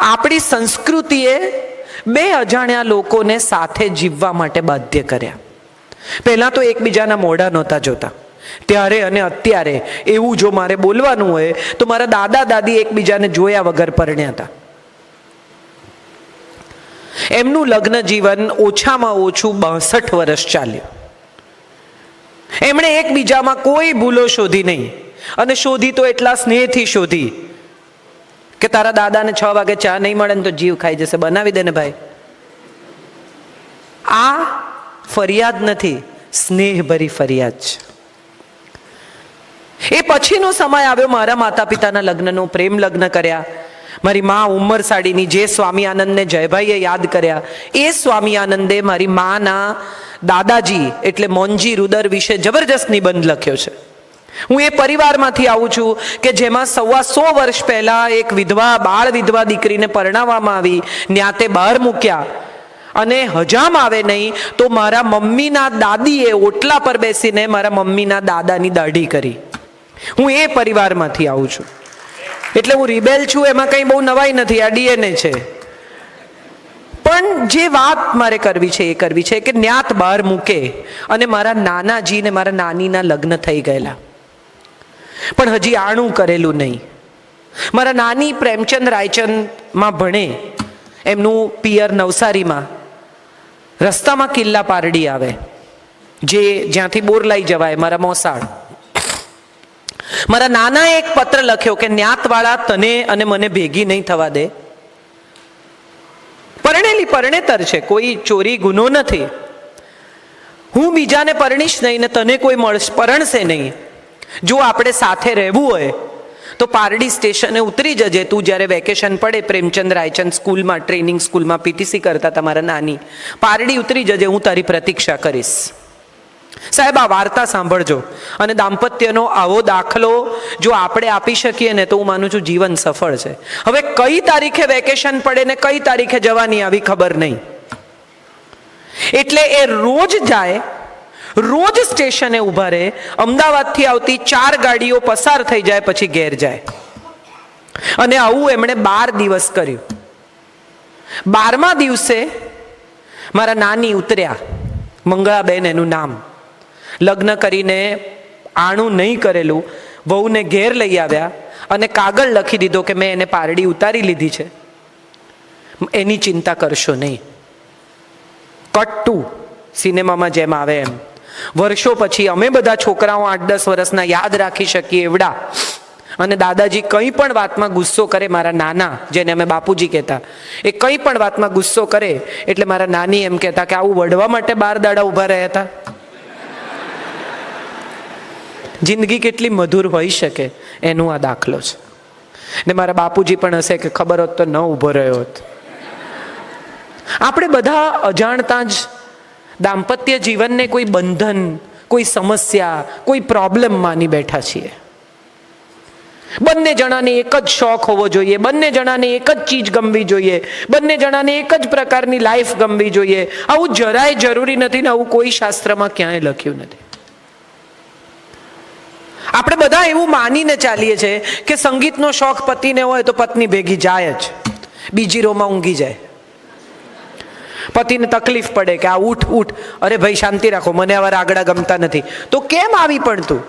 આપણી સંસ્કૃતિએ બે અજાણ્યા લોકોને સાથે જીવવા માટે બાધ્ય કર્યા. પહેલાં તો એકબીજાના મોઢા નહોતા જોતા. ત્યારે અને અત્યારે એવું જો મારે બોલવાનું હોય તો મારા દાદા દાદી એકબીજાને જોયા વગર પરણ્યા હતા. એમનું લગ્ન જીવન ઓછામાં ઓછું 62 વર્ષ ચાલ્યું. એમણે એકબીજામાં કોઈ ભૂલો શોધી નહીં, અને શોધી તો એટલા સ્નેહથી શોધી કે તારા દાદાને 6 વાગે ચા નહીં મળે ને તો જીવ ખાઈ જશે, બનાવી દે ને ભાઈ. આ ફરિયાદ નથી, સ્નેહભરી ફરિયાદ છે. એ પછીનો સમય આવ્યો મારા માતા પિતાના લગ્નનો. પ્રેમ લગ્ન કર્યા. મારી મા ઉંમર સાડીની જે સ્વામી આનંદને જયભાઈએ યાદ કર્યા, એ સ્વામી આનંદે મારી માના દાદાજી એટલે મોનજી રુદર વિશે જબરજસ્ત નિબંધ લખ્યો છે. હું એ પરિવારમાંથી આવું છું કે જેમાં 125 વર્ષ પહેલા એક વિધવા, બાળ વિધવા દીકરીને પરણાવવામાં આવી, ન્યાતે બહાર મૂક્યા, અને હજામ આવે નહીં તો મારા મમ્મીના દાદીએ ઓટલા પર બેસીને મારા મમ્મીના દાદાની દાઢી કરી. હું એ પરિવારમાંથી આવું છું. એટલે હું રિબેલ છું એમાં કંઈ બહુ નવાઈ નથી, આ ડીએનએ છે. પણ જે વાત મારે કરવી છે એ કરવી છે કે ન્યાત બહાર મૂકે અને મારા નાનાજી ને મારા નાનીના લગ્ન થઈ ગયેલા, પણ હજી આણું કરેલું નહીં. મારા નાની પ્રેમચંદ રાયચંદમાં ભણે, એમનું પિયર નવસારીમાં. રસ્તામાં કિલ્લા પારડી આવે, જે જ્યાંથી બોરલાઈ જવાય, મારા મોસાળ. મારા નાનાએ એક પત્ર લખ્યો કે ન્યાતવાળા તને અને મને ભેગી નહીં થવા દે. પરણેલી પરણેતર છે, કોઈ ચોરી ગુનો નથી. હું બીજાને પરણીશ નહીં ને તને કોઈ પરણશે નહીં. જો આપણે સાથે રહેવું હોય તો પારડી સ્ટેશને ઉતરી જજે તું જ્યારે વેકેશન પડે. પ્રેમચંદ રાયચંદ સ્કૂલમાં, ટ્રેનિંગ સ્કૂલમાં પીટીસી કરતા તમારા નાની. પારડી ઉતરી જજે, હું તારી પ્રતીક્ષા કરીશ. સાહેબ, આ વાર્તા સાંભળજો, અને દાંપત્યનો આવો દાખલો જો આપણે આપી શકીએ ને તો હું માનું છું જીવન સફળ છે. હવે કઈ તારીખે વેકેશન પડે ને કઈ તારીખે જવાની આવી ખબર નહીં. એટલે એ રોજ જાય, રોજ સ્ટેશને ઊભા રહે. અમદાવાદથી આવતી 4 ગાડીઓ પસાર થઈ જાય પછી ઘેર જાય. અને આવું એમણે 12 દિવસ કર્યું. 12મા દિવસે મારા નાની ઉતર્યા, મંગળાબેન એનું નામ. લગ્ન કરીને આણું નહીં કરેલું, વહુને ઘેર લઈ આવ્યા અને કાગળ લખી દીધો કે મેં એને પારડી ઉતારી લીધી છે, એની ચિંતા કરશો નહીં. કટ ટુ સિનેમામાં જેમ આવે એમ. વર્ષો પછી અમે બધા છોકરાઓ 8-10 વર્ષના યાદ રાખી શકીએ એવડા. અને દાદાજી કંઈ પણ વાતમાં ગુસ્સો કરે, મારા નાના, જેને અમે બાપુજી કહેતા, એ કંઈ પણ વાતમાં ગુસ્સો કરે એટલે મારા નાની એમ કહેતા કે આવું વઢવા માટે 12 દાડા ઊભા રહ્યા હતા. જિંદગી કેટલી મધુર હોઈ શકે એનું આ દાખલો છે. ને મારા બાપુજી પણ હશે કે ખબર હોત તો ન ઊભો રહ્યો હોત. આપણે બધા અજાણતા જ દાંપત્ય જીવનને કોઈ બંધન, કોઈ સમસ્યા, કોઈ પ્રોબ્લેમ માની બેઠા છીએ. બંને જણાને એક જ શોખ હોવો જોઈએ, બંને જણાને એક જ ચીજ ગમવી જોઈએ, બંને જણાને એક જ પ્રકારની લાઈફ ગમવી જોઈએ. આવું જરાય જરૂરી નથી ને આવું કોઈ શાસ્ત્રમાં ક્યાંય લખ્યું નથી. આપણે બધા એવું માનીને ચાલીએ છીએ કે સંગીતનો શોખ પતિને હોય તો પત્ની ભેગી જાય જ, બીજી રોમાં ઊંઘી જાય. પતિને તકલીફ પડે કે આ ઉઠ ઉઠ, અરે ભાઈ શાંતિ રાખો, મને આવા રાગડા ગમતા નથી, તો કેમ આવી પણ તું?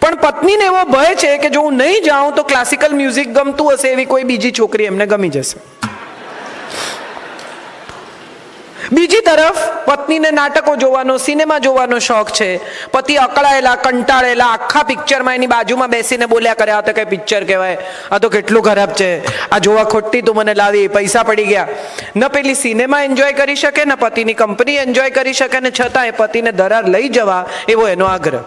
પણ પત્નીને એવો ભય છે કે જો હું નહીં જાઉં તો ક્લાસિકલ મ્યુઝિક ગમતું હશે એવી કોઈ બીજી છોકરી એમને ગમી જશે. બીજી તરફ પત્નીને નાટકો જોવાનો, સિનેમા જોવાનો શોખ છે. પતિ અકળાયેલા, કંટાળેલા આખા પિક્ચરમાં એની બાજુમાં બેસીને બોલ્યા કરે, આ તો કઈ પિક્ચર કહેવાય, આ તો કેટલું ખરાબ છે, આ જોવા ખોટી તું મને લાવી, પૈસા પડી ગયા. ન પેલી સિનેમા એન્જોય કરી શકે, ને પતિની કંપની એન્જોય કરી શકે, ને છતાં એ પતિને દરાર લઈ જવા એવો એનો આગ્રહ.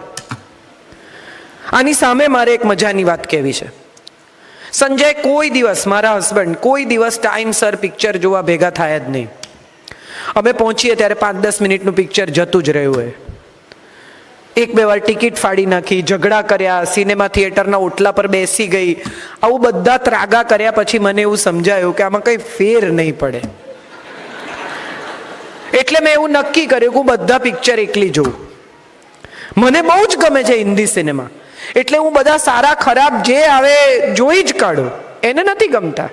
આની સામે મારે એક મજાની વાત કહેવી છે. સંજય કોઈ દિવસ, મારા હસબન્ડ કોઈ દિવસ ટાઈમસર પિક્ચર જોવા ભેગા થાય જ નહીં. અમે પહોંચીએ ત્યારે 5-10 મિનિટનું પિક્ચર જતું જ રહ્યું હોય. 1-2 વાર ટિકિટ ફાડી નાખી, ઝઘડા કર્યા, સિનેમા થિયેટરના ઓટલા પર બેસી ગઈ. આવું બધા ત્રાગા કર્યા પછી મને એવું સમજાયું કે આમાં કંઈ ફેર નહીં પડે. એટલે મેં એવું નક્કી કર્યું કે હું બધા પિક્ચર એકલી જોઉં. મને બહુ જ ગમે છે હિન્દી સિનેમા, એટલે હું બધા સારા ખરાબ જે આવે જોઈ જ કાઢું. એને નથી ગમતા.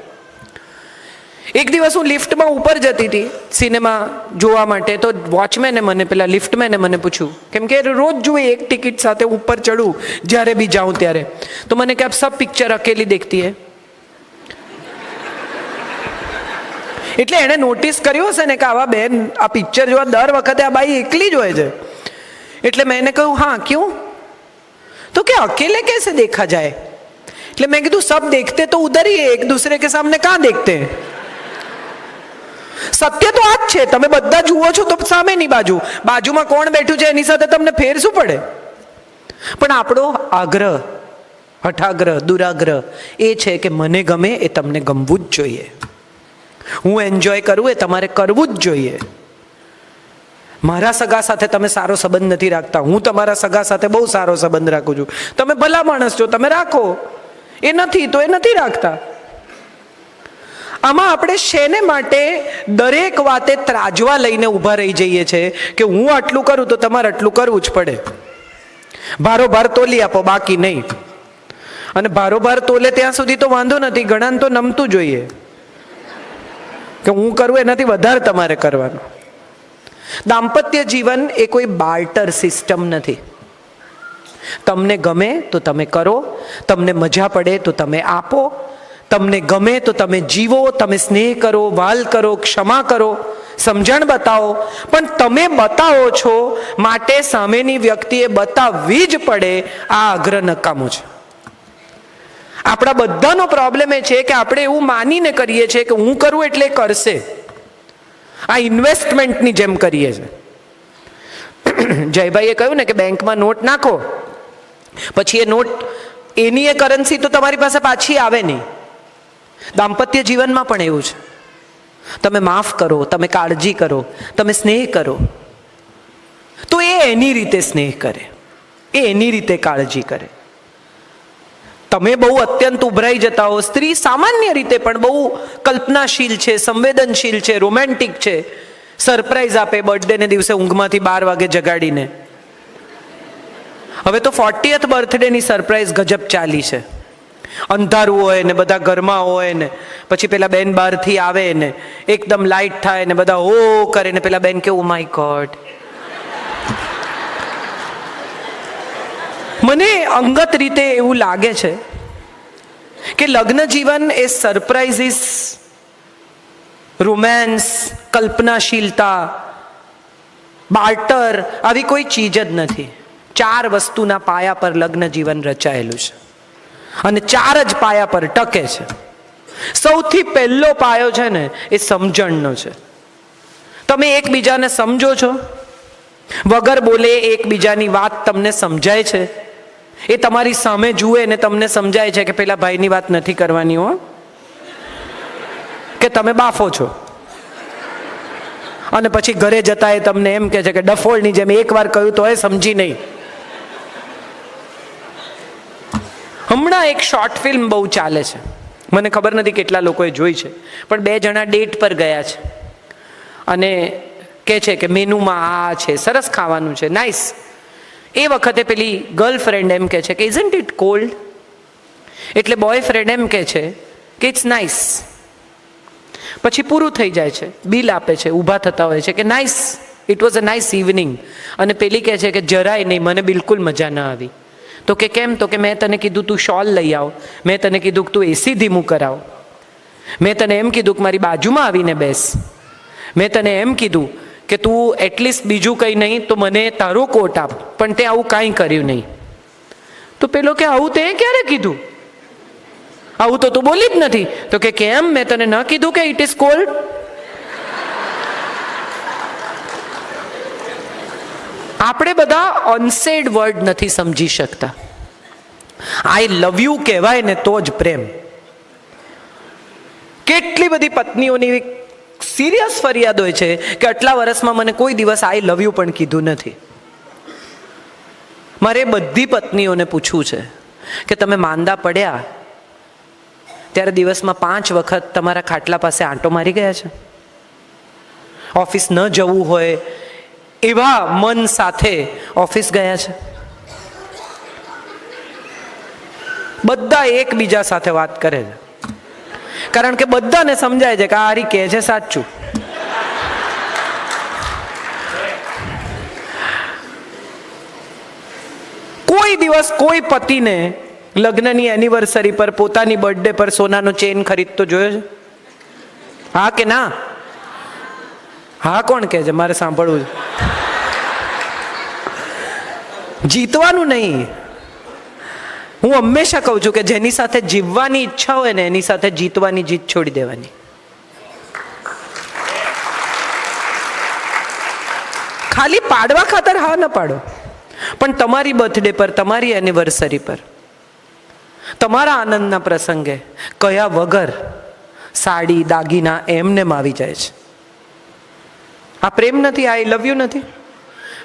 એક દિવસ હું લિફ્ટમાં ઉપર જતી હતી સિનેમા જોવા માટે, તો વોચમેને મને, પેલા લિફ્ટમેને મને પૂછ્યું, કેમ કે રોજ જુએ એક ટિકિટ સાથે ઉપર ચડું જ્યારે બી જાઉં ત્યારે, તો મને કે આપ સબ પિક્ચર અકેલી દેખતી હે. એટલે એણે નોટિસ કર્યું હશે ને કે આવા બેન આ પિક્ચર જોવા દર વખતે આ બાઈ એકલી જ હોય છે. એટલે મેં એને કહ્યું હા ક્યું? તો કે અકેલે कैसे देखा जाए? એટલે મેં કીધું સબ देखते तो उधर ही है, एक दूसरे के सामने कहाँ देखते हैं? સત્ય તો આ જ છે, તમે બધા જુઓ છો તો સામેની બાજુ, બાજુમાં કોણ બેઠું છે એની સાથે તમને ફેર શું પડે? પણ આપણો આગ્રહ, હઠાગ્રહ, દુરાગ્રહ એ છે કે મને ગમે એ તમને ગમવું જ જોઈએ, હું એન્જોય કરું એ તમારે કરવું જ જોઈએ. મારા સગા સાથે તમે સારો સંબંધ નથી રાખતા, હું તમારા સગા સાથે બહુ સારો સંબંધ રાખું છું. તમે ભલા માણસ છો, તમે રાખો, એ નથી તો એ નથી રાખતા. આમાં આપણે શેને માટે દરેક વાતે ત્રાજવા લઈને ઊભા રહી જઈએ છીએ કે હું આટલું કરું તો તમારે આટલું કરવું જ પડે. ભારોભાર તોલી આપો, બાકી નહીં. અને ભારોભાર તોલે ત્યાં સુધી તો વાંધો નથી, ઘણાને તો નમતું જોઈએ કે હું કરું એનાથી વધારે તમારે કરવાનું. દાંપત્ય જીવન એ કોઈ બાર્ટર સિસ્ટમ નથી. તમને ગમે તો તમે કરો, તમને મજા પડે તો તમે આપો, તમને ગમે તો તમે જીવો, તમે સ્નેહ કરો, વાલ કરો, ક્ષમા કરો, સમજણ બતાવો. પણ તમે બતાવો છો માટે સામેની વ્યક્તિએ બતાવવી જ પડે, આ આગ્રહ નકામો છે. આપણા બધાનો પ્રોબ્લેમ એ છે કે આપણે એવું માનીને કરીએ છીએ કે હું કરું એટલે કરશે. આ ઇન્વેસ્ટમેન્ટની જેમ કરીએ છીએ. જયભાઈએ કહ્યું ને કે બેંકમાં નોટ નાખો, પછી એ નોટ, એની એ કરન્સી તો તમારી પાસે પાછી આવે નહીં. દાંપત્ય જીવનમાં પણ એવું છે. તમે માફ કરો, તમે કાળજી કરો, તમે સ્નેહ કરો, તો એ એની રીતે સ્નેહ કરે, એ એની રીતે કાળજી કરે. તમે બહુ અત્યંત ઉભરાઈ જતા હો, સ્ત્રી સામાન્ય રીતે પણ બહુ કલ્પનાશીલ છે, સંવેદનશીલ છે, રોમેન્ટિક છે, સરપ્રાઈઝ આપે બર્થડેને દિવસે ઊંઘમાંથી 12 વાગે જગાડીને. હવે તો 40th બર્થડેની સરપ્રાઈઝ ગજબ ચાલી છે. અંધારું હોય ને બધા ઘરમાં હોય ને પછી પેલા બેન બહારથી આવે ને એકદમ લાઇટ થાય ને બધા હો કરે ને પેલા બેન કે ઓ માય ગોડ. મને અંગત રીતે એવું લાગે છે કે લગ્ન જીવન એ સરપ્રાઇઝીસ, રોમેન્સ, કલ્પનાશીલતા, બાર્ટર આવી કોઈ ચીજ જ નથી. 4 વસ્તુના પાયા પર લગ્ન જીવન રચાયેલું છે અને 4 જ પાયા પર ટકે છે. સૌથી પહેલો પાયો છે ને એ સમજણનો છે. તમે એકબીજાને સમજો છો, વગર બોલે એકબીજાની વાત તમને સમજાય છે, એ તમારી સામે જુએ ને તમને સમજાય છે કે પેલા ભાઈની વાત નથી કરવાની હો, કે તમે બાફો છો. અને પછી ઘરે જતા એ તમને એમ કહે છે કે ડફોળની જેમ એકવાર કહ્યું તો એ સમજી નહીં. હમણાં એક શોર્ટ ફિલ્મ બહુ ચાલે છે, મને ખબર નથી કેટલા લોકોએ જોઈ છે, પણ 2 જણા ડેટ પર ગયા છે અને કહે છે કે મેનુમાં આ છે, સરસ ખાવાનું છે, નાઇસ. એ વખતે પેલી ગર્લફ્રેન્ડ એમ કહે છે કે ઇઝન્ટ ઇટ કોલ્ડ? એટલે બોયફ્રેન્ડ એમ કહે છે કે ઇટ્સ નાઇસ. પછી પૂરું થઈ જાય છે, બિલ આપે છે, ઊભા થતા હોય છે કે nice, it was a nice evening. અને પેલી કહે છે કે જરાય નહીં, મને બિલકુલ મજા ના આવી. તો કે કેમ? તો કે મેં તને કીધું તું શોલ લઈ આવ, મેં તને કીધું કે તું એસી ધીમું કરાવ, મેં તને એમ કીધું કે મારી બાજુમાં આવીને બેસ, મેં તને એમ કીધું કે તું એટલીસ્ટ બીજું કંઈ નહીં તો મને તારો કોટ આપ, પણ તે આવું કાંઈ કર્યું નહીં. તો પેલો કે આવું તે ક્યારે કીધું? આવું તો તું બોલી જ નથી. તો કે કેમ? મેં તને ન કીધું કે ઇટ ઇઝ કોલ્ડ? આપણે બધા અનસેડ વર્ડ નથી સમજી શકતા. આઈ લવ યુ કહેવાય ને તો જ પ્રેમ. કેટલી બધી પત્નીઓની સિરિયસ ફરિયાદ હોય છે કે આટલા વર્ષમાં મને કોઈ દિવસ આઈ લવ યુ પણ કીધું નથી. મારે બધી પત્નીઓને પૂછવું છે કે તમે માંદા પડ્યા ત્યારે દિવસમાં 5 વખત તમારા ખાટલા પાસે આંટો મારી ગયા છે? ઓફિસ ન જવું હોય એવા મન સાથે ઓફિસ ગયા છે? બધા એકબીજા સાથે વાત કરે છે. કારણ કે બધાને સમજાય છે કે આ હારી કહે છે સાચું. કોઈ દિવસ કોઈ પતિને લગ્નની એનિવર્સરી પર પોતાની બર્થડે પર સોનાનો ચેન ખરીદતો જોયો છે? હા કે ના? હા કોણ કહે છે? મારે સાંભળવું છે. જીતવાનું નહીં. હું હંમેશા કહું છું કે જેની સાથે જીવવાની ઈચ્છા હોય ને એની સાથે જીતવાની જીત છોડી દેવાની. ખાલી પાડવા ખાતર હા ન પાડો, પણ તમારી બર્થડે પર, તમારી એનિવર્સરી પર, તમારા આનંદના પ્રસંગે કયા વગર સાડી દાગીના એમનેમ આવી જાય છે. આ પ્રેમ નથી, આઈ લવ યુ નથી,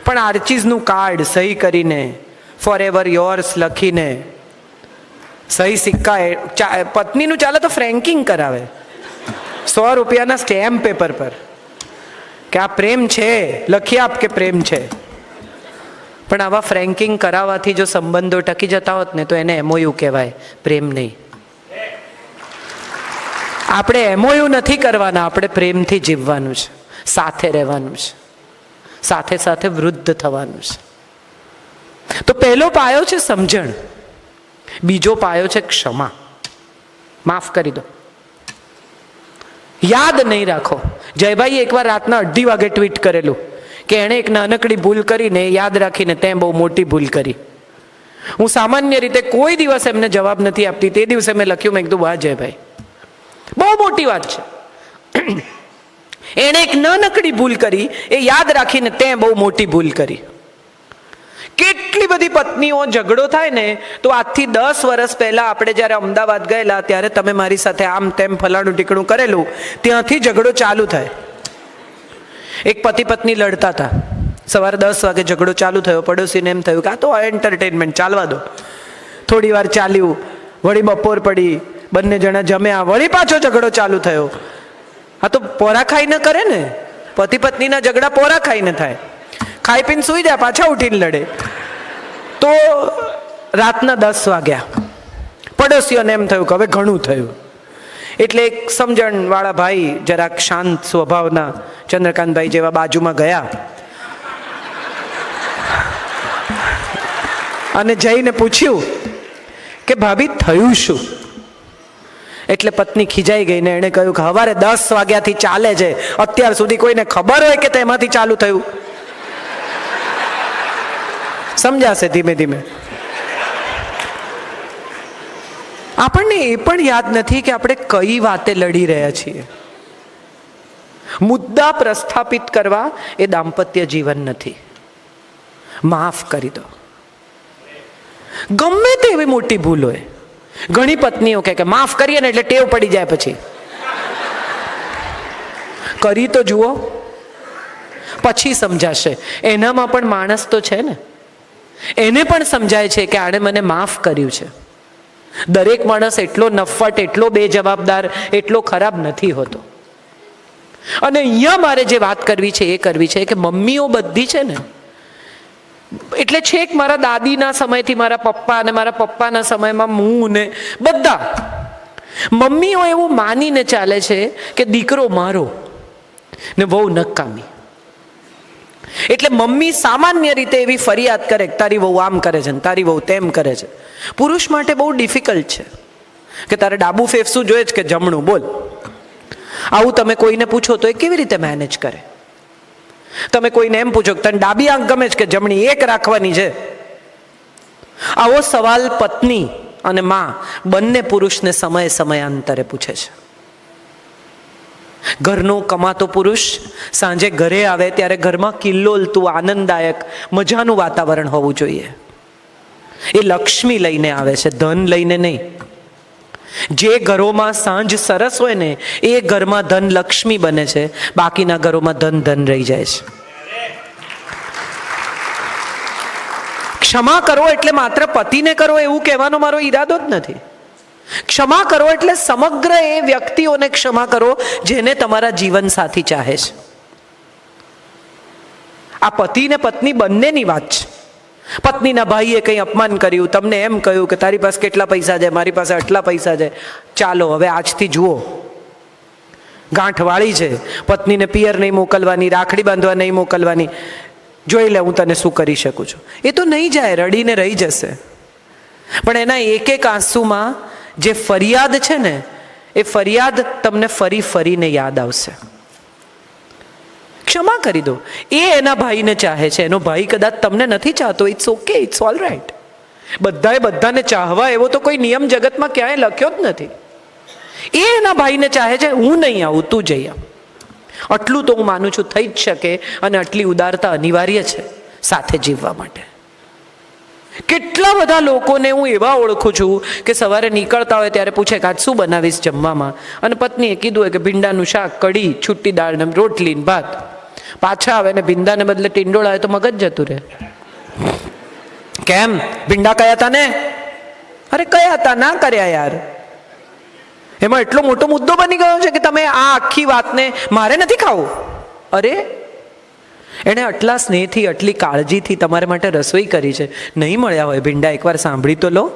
પણ આર્ચીઝનું કાર્ડ સહી કરીને, ફોર એવર યોર્સ લખીને, સહી સિક્કા, પત્નીનું ચાલે તો ફ્રેન્કિંગ કરાવે 100 રૂપિયાના સ્ટેમ્પ પેપર પર કે આ પ્રેમ છે, લખી આપ કે પ્રેમ છે. પણ આવા ફ્રેન્કિંગ કરાવવાથી જો સંબંધો ટકી જતા હોત ને તો એને એમઓયુ કહેવાય, પ્રેમ નહીં. આપણે એમઓયુ નથી કરવાના, આપણે પ્રેમથી જીવવાનું છે, સાથે રહેવાનું છે, સાથે સાથે વૃદ્ધ થવાનું છે. તો પહેલો પાયો છે સમજણ, બીજો પાયો છે ક્ષમા. માફ કરી દો, યાદ નહીં રાખો. જયભાઈ એકવાર રાતના 2:30 વાગે ટ્વીટ કરેલું કે એણે એક નાનકડી ભૂલ કરીને યાદ રાખીને તે બહુ મોટી ભૂલ કરી. હું સામાન્ય રીતે કોઈ દિવસ એમને જવાબ નથી આપતી. તે દિવસે મેં લખ્યું, મેં કીધું વાહ જયભાઈ, બહુ મોટી વાત છે. એણે એક નાનકડી ભૂલ કરી, એ યાદ રાખીને તે બહુ મોટી ભૂલ કરી. કેટલી બધી પત્નીઓ ઝઘડો થાય ને તો આજથી 10 વર્ષ પહેલા આપણે જ્યારે અમદાવાદ ગયેલા ત્યારે તમે મારી સાથે આમ તેમ ફલાણું ટીકણું કરેલું, ત્યાંથી ઝઘડો ચાલુ થાય. એક પતિ પત્ની લડતા હતા, સવારે 10 વાગે ઝઘડો ચાલુ થયો. પડોશીને એમ થયું કે આ તો એન્ટરટેનમેન્ટ, ચાલવા દો. થોડી વાર ચાલ્યું, વળી બપોર પડી, બંને જણા જમ્યા, વળી પાછો ઝઘડો ચાલુ થયો. આ તો પોરા ખાઈને કરે ને, પતિ પત્નીના ઝઘડા પોરા ખાઈને થાય. ખાઈ પીને સુઈ જાય, પાછા ઉઠીને લડે. તો રાતના 10 વાગ્યા. પડોશીઓને એમ થયું કે હવે ઘણું થયું. એટલે એક સમજણવાળા ભાઈ, જરાક શાંત સ્વભાવના ચંદ્રકાંતભાઈ જેવા, બાજુમાં ગયા અને જઈને પૂછ્યું કે ભાભી થયું શું? એટલે પત્ની ખીજાઈ ગઈ ને એણે કહ્યું કે સવારે 10 વાગ્યાથી ચાલે છે, અત્યાર સુધી કોઈને ખબર હોય કે તેમાંથી ચાલુ થયું? સમજાશે ધીમે ધીમે. આપણને એ પણ યાદ નથી કે આપણે કઈ વાતે લડી રહ્યા છીએ. મુદ્દા પ્રસ્થાપિત કરવા એ દાંપત્ય જીવન નથી. માફ કરી દો, ગમે તેવી મોટી ભૂલ હોય. ઘણી પત્નીઓ કે માફ કરીએ ને એટલે ટેવ પડી જાય, પછી કરી તો જુઓ, પછી સમજાશે. એનામાં પણ માણસ તો છે ને, એને પણ સમજાય છે કે આણે મને માફ કર્યું છે. દરેક માણસ એટલો નફ્ફટ, એટલો બેજવાબદાર, એટલો ખરાબ નથી હોતો. અને અહીંયા મારે જે વાત કરવી છે એ કરવી છે કે મમ્મીઓ બધી છે ને, એટલે છેક મારા દાદીના સમયથી મારા પપ્પા અને મારા પપ્પાના સમયમાં હું ને બધા મમ્મીઓ એવું માનીને ચાલે છે કે દીકરો મારો ને બહુ નકામી. એટલે મમ્મી સામાન્ય રીતે એવી ફરિયાદ કરે કે તારી વહુ આમ કરે છે ને તારી વહુ તેમ કરે છે. પુરુષ માટે બહુ ડિફિકલ્ટ છે કે તારે ડાબુ ફેફસું જોઈએ છે કે જમણું, બોલ. આવું તમે કોઈને પૂછો તો એ કેવી રીતે મેનેજ કરે? તમે કોઈને એમ પૂછો કે તને ડાબી આંખ ગમે છે કે જમણી, એક રાખવાની છે. આવો સવાલ પત્ની અને માં બંને પુરુષને સમયાંતરે પૂછે છે. ઘરનો કમાતો પુરુષ સાંજે ઘરે આવે ત્યારે ઘરમાં કિલ્લોલતું, આનંદદાયક, મજાનું વાતાવરણ હોવું જોઈએ. એ લક્ષ્મી લઈને આવે છે, ધન લઈને નહીં. જે ઘરોમાં સાંજ સરસ હોય ને એ ઘરમાં ધન લક્ષ્મી બને છે, બાકીના ઘરોમાં ધન રહી જાય છે. ક્ષમા કરો એટલે માત્ર પતિને કરો એવું કહેવાનો મારો ઈરાદો જ નથી. ક્ષમા કરો એટલે સમગ્ર એ વ્યક્તિઓને ક્ષમા કરો જેને તમારા જીવન સાથી ચાહે છે. આ પતિ ને પત્ની બંનેની વાત છે. પત્નીના ભાઈએ કંઈ અપમાન કર્યું, તમને એમ કહ્યું કે તારી પાસે કેટલા પૈસા છે, મારી પાસે આટલા પૈસા છે, ચાલો હવે આજથી જુઓ ગાંઠવાળી છે, પત્નીને પિયર નહીં મોકલવાની, રાખડી બાંધવા નહીં મોકલવાની, જોઈ લે હું તને શું કરી શકું છું. એ તો નહીં જાય, રડીને રહી જશે. પણ એના એક એક આંસુમાં જે ફરિયાદ છે ને, એ ફરિયાદ તમને ફરી ફરીને યાદ આવશે. ક્ષમા કરી દો. એ એના ભાઈને ચાહે છે, એનો ભાઈ કદાચ તમને નથી ચાહતો. It's okay, it's all right. બધાએ બધાને ચાહવા એવો તો કોઈ નિયમ જગતમાં ક્યાંય લખ્યો જ નથી. એ એના ભાઈને ચાહે છે, હું નહીં આવું, તું જઈ આવ. આટલું તો હું માનું છું થઈ જ શકે, અને આટલી ઉદારતા અનિવાર્ય છે સાથે જીવવા માટે. કેટલા બધા લોકોને હું એવા ઓળખું છું કે સવારે નીકળતા હોય ત્યારે પૂછે કે આજ શું બનાવીશ જમવામાં, અને પત્નીએ કીધું હોય કે ભીંડાનું શાક, કઢી, છૂટી દાળ ને રોટલી ને ભાત. પાછા આવે ને ભીંડાને બદલે ટીંડોળા આવે તો મગજ જતું રહે. કેમ? ભીંડા કયા હતા ને? અરે કયા હતા, ના કર્યા યાર. એમાં એટલો મોટો મુદ્દો બની ગયો છે કે તમે આ આખી વાતને મારે નથી ખાવું. અરે એણે આટલા સ્નેહથી, આટલી કાળજીથી તમારા માટે રસોઈ કરી છે. નહીં મળ્યા હોય ભીંડા, એકવાર સાંભળી તો લો.